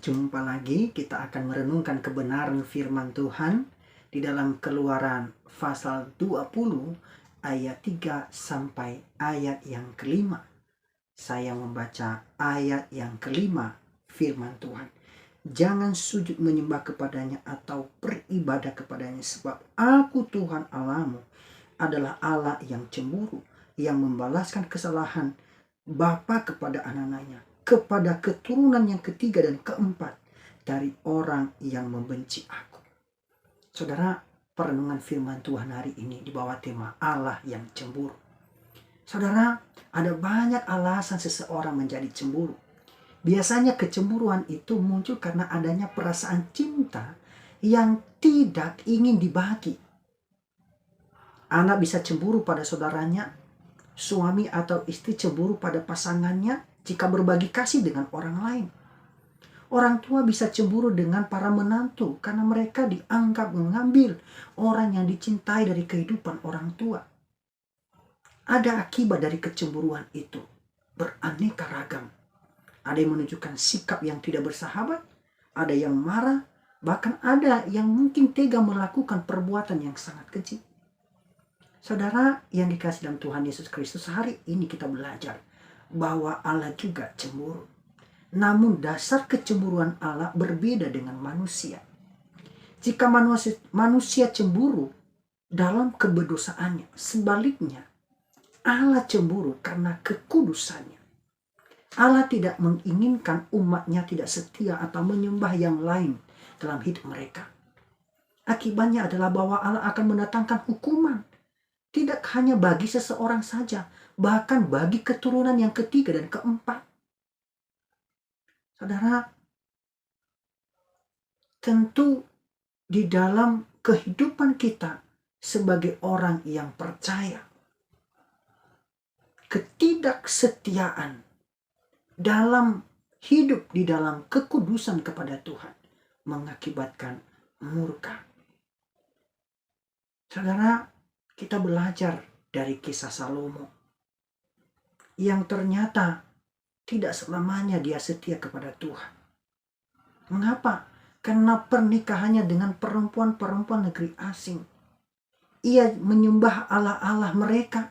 Jumpa lagi, kita akan merenungkan kebenaran firman Tuhan di dalam Keluaran pasal 20 ayat 3 sampai ayat yang kelima. Saya membaca ayat yang kelima firman Tuhan. Jangan sujud menyembah kepadanya atau beribadah kepadanya, sebab aku Tuhan Allahmu adalah Allah yang cemburu, yang membalaskan kesalahan bapa kepada anak-anaknya, kepada keturunan yang ketiga dan keempat dari orang yang membenci aku. Saudara, perenungan firman Tuhan hari ini di bawah tema Allah yang cemburu. Saudara, ada banyak alasan seseorang menjadi cemburu. Biasanya kecemburuan itu muncul karena adanya perasaan cinta yang tidak ingin dibagi. Anak bisa cemburu pada saudaranya, suami atau istri cemburu pada pasangannya jika berbagi kasih dengan orang lain. Orang tua bisa cemburu dengan para menantu karena mereka dianggap mengambil orang yang dicintai dari kehidupan orang tua. Ada akibat dari kecemburuan itu, beraneka ragam. Ada yang menunjukkan sikap yang tidak bersahabat, ada yang marah, bahkan ada yang mungkin tega melakukan perbuatan yang sangat keji. Saudara yang dikasih dalam Tuhan Yesus Kristus, hari ini kita belajar bahwa Allah juga cemburu. Namun dasar kecemburuan Allah berbeda dengan manusia. Jika manusia cemburu dalam keberdosaannya, sebaliknya Allah cemburu karena kekudusannya. Allah tidak menginginkan umatnya tidak setia atau menyembah yang lain dalam hidup mereka. Akibatnya adalah bahwa Allah akan mendatangkan hukuman. Tidak hanya bagi seseorang saja, bahkan bagi keturunan yang ketiga dan keempat. Saudara, tentu di dalam kehidupan kita sebagai orang yang percaya, ketidaksetiaan dalam hidup di dalam kekudusan kepada Tuhan mengakibatkan murka. Saudara, kita belajar dari kisah Salomo yang ternyata tidak selamanya dia setia kepada Tuhan. Mengapa? Karena pernikahannya dengan perempuan-perempuan negeri asing. Ia menyembah Allah-Allah mereka.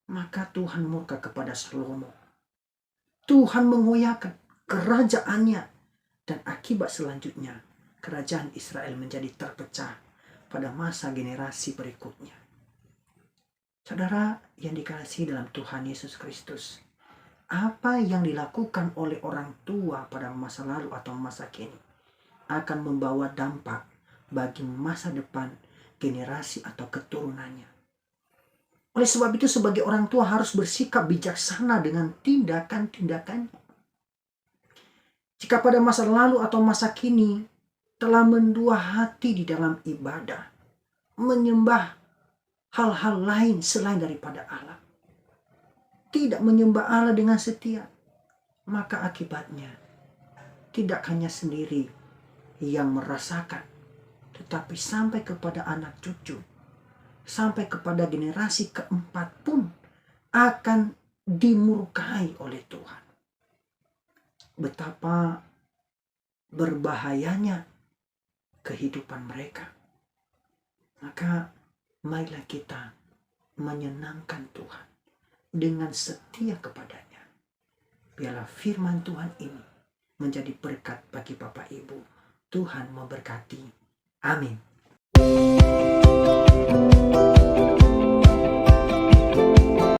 Maka Tuhan murka kepada Salomo. Tuhan mengoyakkan kerajaannya. Dan akibat selanjutnya, kerajaan Israel menjadi terpecah pada masa generasi berikutnya. Saudara yang dikasihi dalam Tuhan Yesus Kristus, apa yang dilakukan oleh orang tua pada masa lalu atau masa kini akan membawa dampak bagi masa depan generasi atau keturunannya. Oleh sebab itu, sebagai orang tua harus bersikap bijaksana dengan tindakan-tindakannya. Jika pada masa lalu atau masa kini telah mendua hati di dalam ibadah, menyembah hal-hal lain selain daripada Allah, tidak menyembah Allah dengan setia, maka akibatnya tidak hanya sendiri yang merasakan, tetapi sampai kepada anak cucu, sampai kepada generasi keempat pun akan dimurkai oleh Tuhan. Betapa berbahayanya kehidupan mereka. Maka marilah kita menyenangkan Tuhan dengan setia kepadanya. Biarlah firman Tuhan ini menjadi berkat bagi Bapak Ibu. Tuhan memberkati. Amin.